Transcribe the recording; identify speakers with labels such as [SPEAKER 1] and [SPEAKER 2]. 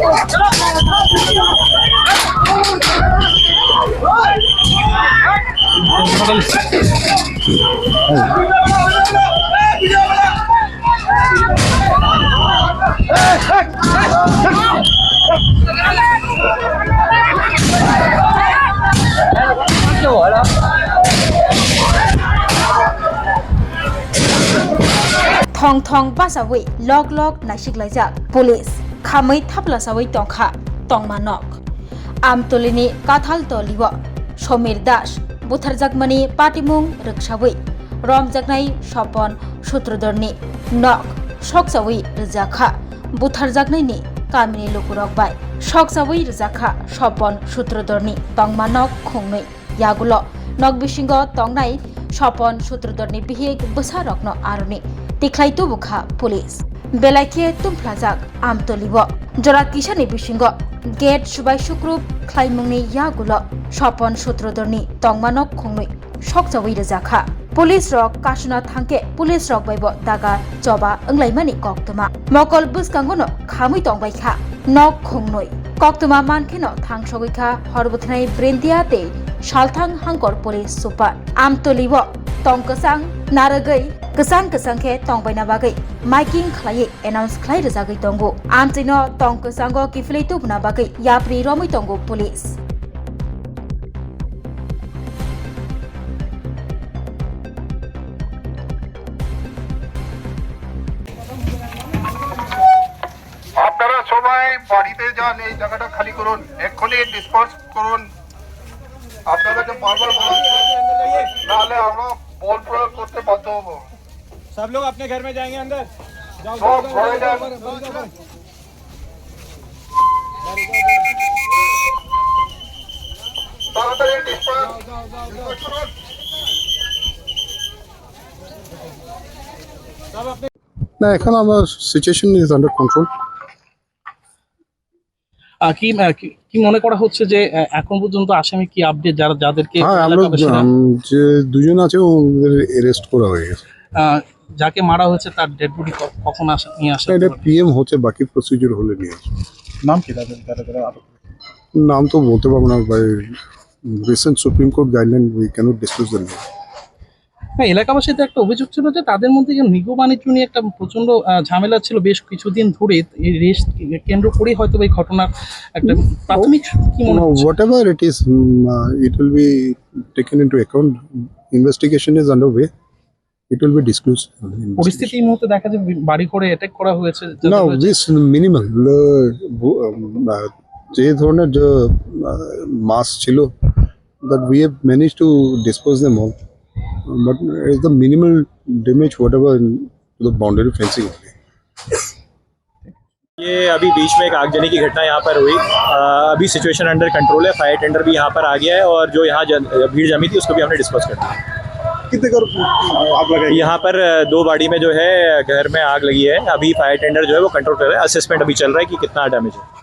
[SPEAKER 1] Thong thong basawi log log nasik lajak police Khamwi thapla sawi tongkha Tongma nok Amtolini kathal toliwa Somir das Butharjakmani patimung Rwksawi Romjaknai Sopon Sutrodorni nok Sokchawi Rwkha Butharjaknai ni Kamini Lukurog bai Sokchawi Rwkha Sopon Sutrodorni Tongma nok khungnui yagulo nok bisingo tongnai Sopon Sutrodorni bihik bwsarokno aroni Tiklai tu bukha police Belakhe tumplajak amtolibo Jora kisani bisingo Gate subai sukrup khlaimungni yagulo Sopon Sutrodorni Tongma nok khungnui Sokchawi Rwkha Police rok kasuna thangke police rok baibo daga joba anglaimani koktuma Mokol Bwskango no Khamwi tongbai kha nok khungnui koktuma mankheno thangsogui kha horbuthnai brendiate salthang hangkor police super amtolibo tongkasang naragai kesang kesangke tongbaina bagai miking khlai announce khlai rajagui tongo amchino tongkasango kiflei tubna bagai yapri romui tongo police
[SPEAKER 2] আপনারা সবাই বাড়িতে যান এই জায়গাটা খালি করুন এক্ষুনি disperse করুন আপনাদেরকে বারবার বলছি নাহলে আমরা বল প্রয়োগ করতে বাধ্য হব
[SPEAKER 3] सब लोग अपने घर में जाएंगे अंदर जाओ
[SPEAKER 2] সব ঘরে যান তাড়াতাড়ি ডিসপার্স করুন
[SPEAKER 3] सब अपने
[SPEAKER 4] না এখন আমার সিচুয়েশন ইজ আন্ডার কন্ট্রোল
[SPEAKER 5] কি কি মনে করা হচ্ছে যে এখন পর্যন্ত আসামি কি আপডেট যাদেরকে
[SPEAKER 4] হ্যাঁ আমরা যে দুজন আছে ওদের অ্যারেস্ট করা হয়ে গেছে
[SPEAKER 5] যাকে মারা হয়েছে তার ডেড বডি কখন নিয়ে আসা
[SPEAKER 4] এটা পিএম হচ্ছে বাকি প্রসিডিউর হলে নিয়ে
[SPEAKER 5] নাম কি তাদের
[SPEAKER 4] নাম তো বলতে পারবো না by recent supreme court guideline we cannot disclose the name
[SPEAKER 5] হ্যাঁ এলাকাবাসীদের একটা অভিযোগ ছিল যে তাদের মধ্যে যে নিগো বাণিজ্য নিয়ে একটা প্রচন্ড ঝামেলা ছিল বেশ কিছুদিন ধরে এই রেস্ট কেন্দ্র করেই হয়তো এই ঘটনার একটা প্রাথমিক কি মনে হচ্ছে
[SPEAKER 4] whatever it is it will be taken into account investigation is underway it will be disclosed
[SPEAKER 5] পরিস্থিতি এই মুহূর্তে দেখা যায় বাড়ি করে অ্যাটাক করা হয়েছে
[SPEAKER 4] no this minimal যে ধরনের যে মাস ছিল that we have managed to dispose them all but it's the minimal damage whatever to the boundary fencing
[SPEAKER 3] ये अभी बीच में एक आगजनी की घटना यहाँ पर हुई अभी सिचुएशन अंडर कंट्रोल है फायर टेंडर भी यहाँ पर आ गया है और जो यहाँ भीड़ जमी थी उसको भी हमने डिस्पोज कर दिया
[SPEAKER 4] कितने कर आग लगाई
[SPEAKER 3] यहाँ पर 2 बाड़ी में जो है घर में आग लगी है अभी फायर टेंडर जो है वो कंट्रोल कर रहा है असेसमेंट अभी चल रहा है कि कितना डैमेज है